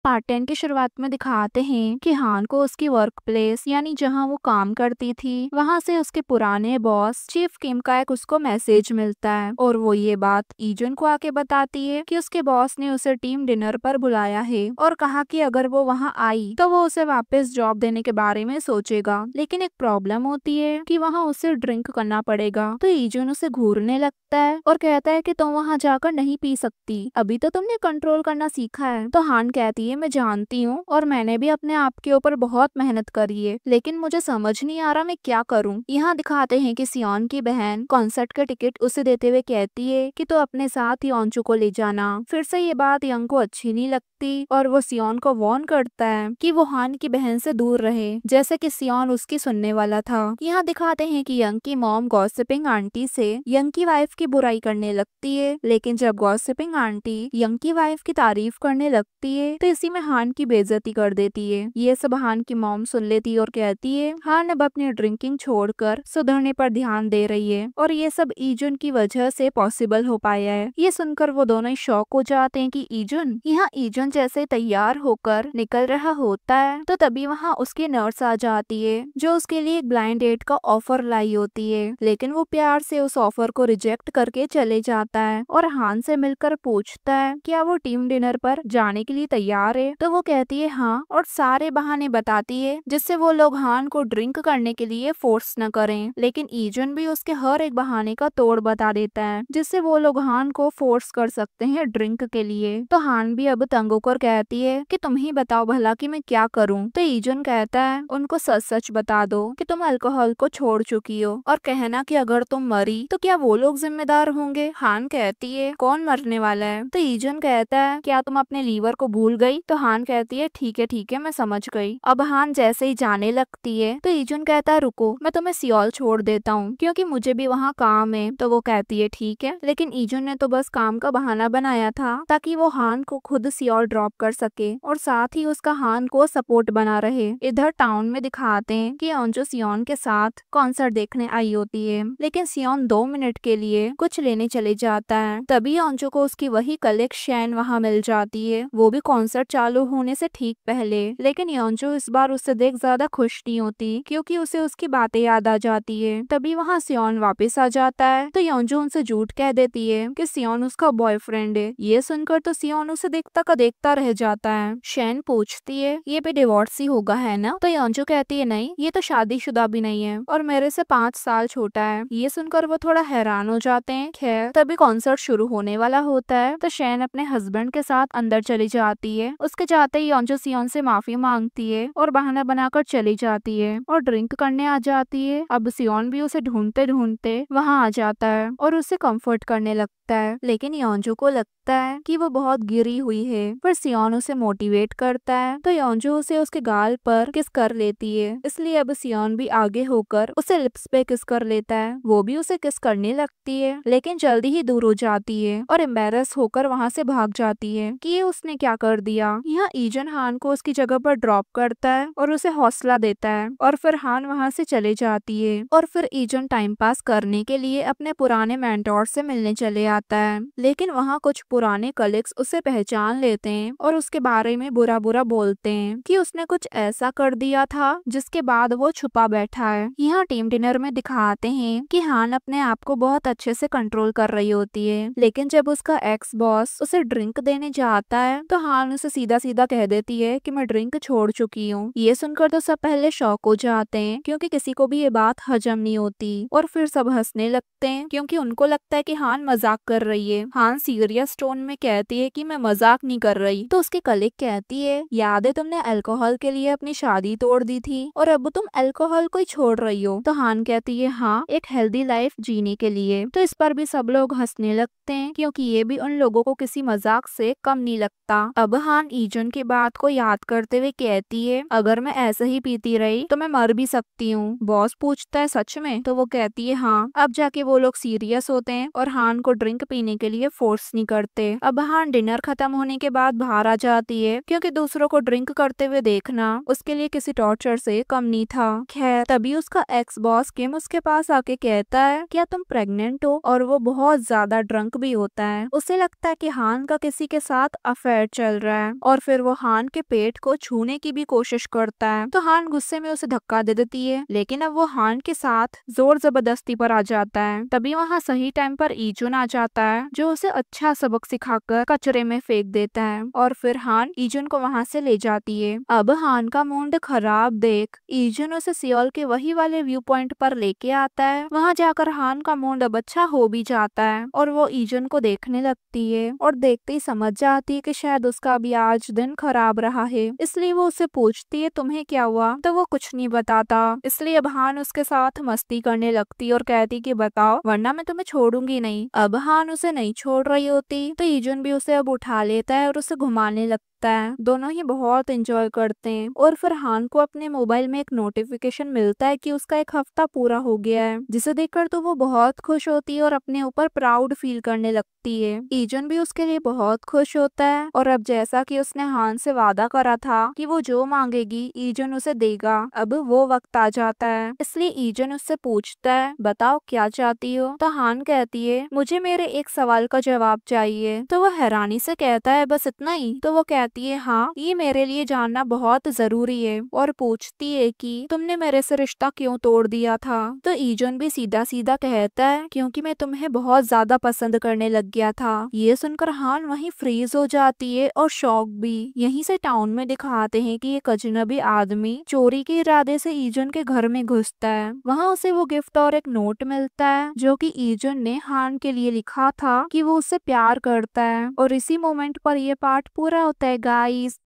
Part 10 की शुरुआत में दिखाते हैं कि हान को उसकी वर्क प्लेस यानी जहां वो काम करती थी वहां से उसके पुराने बॉस चीफ किम का एक उसको मैसेज मिलता है और वो ये बात ईजुन को आके बताती है कि उसके बॉस ने उसे टीम डिनर पर बुलाया है और कहा कि अगर वो वहां आई तो वो उसे वापस जॉब देने के बारे में सोचेगा, लेकिन एक प्रॉब्लम होती है कि वहां उसे ड्रिंक करना पड़ेगा। तो ईजुन उसे घूरने लगता है और कहता है कि तुम वहां जाकर नहीं पी सकती, अभी तो तुमने कंट्रोल करना सीखा है। तो हान कहती है मैं जानती हूँ और मैंने भी अपने आप के ऊपर बहुत मेहनत करी है, लेकिन मुझे समझ नहीं आ रहा मैं क्या करूँ। यहाँ दिखाते हैं कि सियोन की बहन कॉन्सर्ट का टिकट उसे देते हुए कहती है कि तो अपने साथ ही ओंचू को ले जाना। फिर से ये बात यंग को अच्छी नहीं लगती और वो सियोन को वार्न करता है कि वो हान की बहन से दूर रहे, जैसे कि सियोन उसकी सुनने वाला था। यहाँ दिखाते हैं कि यंग की मॉम गॉसिपिंग आंटी से यंग की वाइफ की बुराई करने लगती है, लेकिन जब गॉसिपिंग आंटी यंग की वाइफ की तारीफ करने लगती है तो इसी में हान की बेइज्जती कर देती है। ये सब हान की मॉम सुन लेती है और कहती है हान अब अपनी ड्रिंकिंग छोड़कर सुधरने पर ध्यान दे रही है और ये सब ईजुन की वजह से पॉसिबल हो पाया है। ये सुनकर वो दोनों ही शॉक हो जाते हैं कि ईजुन। यहाँ ईजुन जैसे तैयार होकर निकल रहा होता है तो तभी वहाँ उसकी नर्स आ जाती है जो उसके लिए एक ब्लाइंड डेट का ऑफर लाई होती है, लेकिन वो प्यार से उस ऑफर को रिजेक्ट करके चले जाता है और हान से मिलकर पूछता है क्या वो टीम डिनर पर जाने के लिए तैयार है। तो वो कहती है हाँ और सारे बहाने बताती है जिससे वो लोग हान को ड्रिंक करने के लिए फोर्स न करें, लेकिन ईजुन भी उसके हर एक बहाने का तोड़ बता देता है जिससे वो लोग हान को फोर्स कर सकते हैं ड्रिंक के लिए। तो हान भी अब तंग होकर कहती है कि तुम ही बताओ भला कि मैं क्या करूं। तो ईजुन कहता है उनको सच सच बता दो कि तुम अल्कोहल को छोड़ चुकी हो और कहना कि अगर तुम मरी तो क्या वो लोग जिम्मेदार होंगे। हान कहती है कौन मरने वाला है। तो ईजुन कहता है क्या तुम अपने लीवर को भूल गई। तो हान कहती है ठीक है मैं समझ गई। अब हान जैसे ही जाने लगती है तो ईजुन कहता है रुको मैं तुम्हें सियोल छोड़ देता हूँ क्योंकि मुझे भी वहाँ काम है। तो वो कहती है ठीक है, लेकिन ईजुन ने तो बस काम का बहाना बनाया था ताकि वो हान को खुद सियोल ड्रॉप कर सके और साथ ही उसका हान को सपोर्ट बना रहे। इधर टाउन में दिखाते हैं कि ओंजो सियोन के साथ कॉन्सर्ट देखने आई होती है, लेकिन सियोन 2 मिनट के लिए कुछ लेने चले जाता है। तभी ओंजो को उसकी वही कलीग शैन वहाँ मिल जाती है, वो भी कॉन्सर्ट चालू होने से ठीक पहले। लेकिन योंजो इस बार उससे देख ज्यादा खुश नहीं होती क्योंकि उसे उसकी बातें याद आ जाती है। तभी वहाँ सियोन वापस आ जाता है तो योंजो उनसे झूठ कह देती है कि सियोन उसका बॉयफ्रेंड है। ये सुनकर तो सियोन उसे देखता का देखता रह जाता है। शैन पूछती है ये भी डिवोर्स ही होगा है ना। तो योंजो कहती है नहीं ये तो शादीशुदा भी नहीं है और मेरे से 5 साल छोटा है। ये सुनकर वो थोड़ा हैरान हो जाते हैं। खैर तभी कॉन्सर्ट शुरू होने वाला होता है तो शैन अपने हस्बैंड के साथ अंदर चली जाती है। उसके जाते ही योंजो सियोन से माफी मांगती है और बहाना बनाकर चली जाती है और ड्रिंक करने आ जाती है। अब सियोन भी उसे ढूंढते ढूंढते वहाँ आ जाता है और उसे कंफर्ट करने लगता है, लेकिन योंजो को लगता है कि वो बहुत गिरी हुई है। पर सियोन उसे मोटिवेट करता है तो योंजो उसे उसके गाल पर किस कर लेती है, इसलिए अब सियोन भी आगे होकर उसे लिप्स पे किस कर लेता है। वो भी उसे किस करने लगती है लेकिन जल्दी ही दूर हो जाती है और एम्बेरस होकर वहाँ से भाग जाती है कि ये उसने क्या कर दिया। यहाँ ईजन हान को उसकी जगह पर ड्रॉप करता है और उसे हौसला देता है और फिर हान वहाँ से चले जाती है और फिर ईजन टाइम पास करने के लिए अपने पुराने मेंटोर से मिलने चले आता है, लेकिन वहाँ कुछ पुराने कलीग्स उसे पहचान लेते हैं और उसके बारे में बुरा बुरा बोलते हैं कि उसने कुछ ऐसा कर दिया था जिसके बाद वो छुपा बैठा है। यहाँ टीम डिनर में दिखाते हैं कि हान अपने आप को बहुत अच्छे से कंट्रोल कर रही होती है, लेकिन जब उसका एक्स बॉस उसे ड्रिंक देने जाता है तो हान उसे सीधा सीधा कह देती है कि मैं ड्रिंक छोड़ चुकी हूँ। ये सुनकर तो सब पहले शॉक हो जाते हैं क्योंकि किसी को भी ये बात हजम नहीं होती और फिर सब हंसने लगते हैं क्योंकि उनको लगता है कि हान मजाक कर रही है। हान सीरियस टोन में कहती है कि मैं मजाक नहीं कर रही। तो उसकी कलीग कहती है याद है तुमने अल्कोहल के लिए अपनी शादी तोड़ दी थी और अब तुम अल्कोहल को ही छोड़ रही हो। तो हान कहती है हाँ एक हेल्दी लाइफ जीने के लिए। तो इस पर भी सब लोग हंसने लगते हैं क्योंकि ये भी उन लोगों को किसी मजाक से कम नहीं लगता। अब हान ईजुन की बात को याद करते हुए कहती है अगर मैं ऐसे ही पीती रही तो मैं मर भी सकती हूँ। बॉस पूछता है सच में। तो वो कहती है हाँ। अब जाके वो लोग सीरियस होते हैं और हान को ड्रिंक ड्रिंक पीने के लिए फोर्स नहीं करते। अब हान डिनर खत्म होने के बाद बाहर आ जाती है क्योंकि दूसरों को ड्रिंक करते हुए देखना उसके लिए किसी टॉर्चर से कम नहीं था। खैर तभी उसका एक्स बॉस किम उसके पास आके कहता है क्या तुम प्रेग्नेंट हो, और वो बहुत ज्यादा ड्रंक भी होता है। उसे लगता है कि हान का किसी के साथ अफेयर चल रहा है और फिर वो हान के पेट को छूने की भी कोशिश करता है। तो हान गुस्से में उसे धक्का दे देती है, लेकिन अब वो हान के साथ जोर जबरदस्ती पर आ जाता है। तभी वहाँ सही टाइम पर ईजुन आ जाता है जो उसे अच्छा सबक सिखाकर कचरे में फेंक देता है और फिर हान ईजुन को वहाँ से ले जाती है। अब हान का मूड खराब देख ईजुन उसे सियोल के वही वाले व्यू पॉइंट पर लेके आता है। वहाँ जाकर हान का मूड अब अच्छा हो भी जाता है और वो ईजुन को देखने लगती है और देखते ही समझ जाती है कि शायद उसका भी आज दिन खराब रहा है। इसलिए वो उससे पूछती है तुम्हें क्या हुआ, तो वो कुछ नहीं बताता। इसलिए अब हान उसके साथ मस्ती करने लगती और कहती कि बताओ वरना मैं तुम्हें छोड़ूंगी नहीं। अब हान उसे नहीं छोड़ रही होती तो ईजुन भी उसे अब उठा लेता है और उसे घुमाने लगता है। दोनों ही बहुत एंजॉय करते हैं और फिर हान को अपने मोबाइल में एक नोटिफिकेशन मिलता है कि उसका एक हफ्ता पूरा हो गया है, जिसे देखकर तो वो बहुत खुश होती है और अपने ऊपर प्राउड फील करने लगती है। ईजुन भी उसके लिए बहुत खुश होता है और अब जैसा कि उसने हान से वादा करा था कि वो जो मांगेगी ईजुन उसे देगा, अब वो वक्त आ जाता है। इसलिए ईजुन उससे पूछता है बताओ क्या चाहती हो, तो हान कहती है मुझे मेरे एक सवाल का जवाब चाहिए। तो वो हैरानी से कहता है बस इतना ही, तो वो कहती है हाँ ये मेरे लिए जानना बहुत जरूरी है, और पूछती है कि तुमने मेरे से रिश्ता क्यों तोड़ दिया था। तो ईजुन भी सीधा सीधा कहता है क्योंकि मैं तुम्हें बहुत ज्यादा पसंद करने लग गया था। ये सुनकर हान वहीं फ्रीज हो जाती है और शॉक भी। यहीं से टाउन में दिखाते हैं कि एक अजनबी आदमी चोरी के इरादे से ईजुन के घर में घुसता है। वहाँ उसे वो गिफ्ट और एक नोट मिलता है जो कि ईजुन ने हान के लिए लिखा था कि वो उससे प्यार करता है। और इसी मोमेंट पर ये पार्ट पूरा होता है गाइस।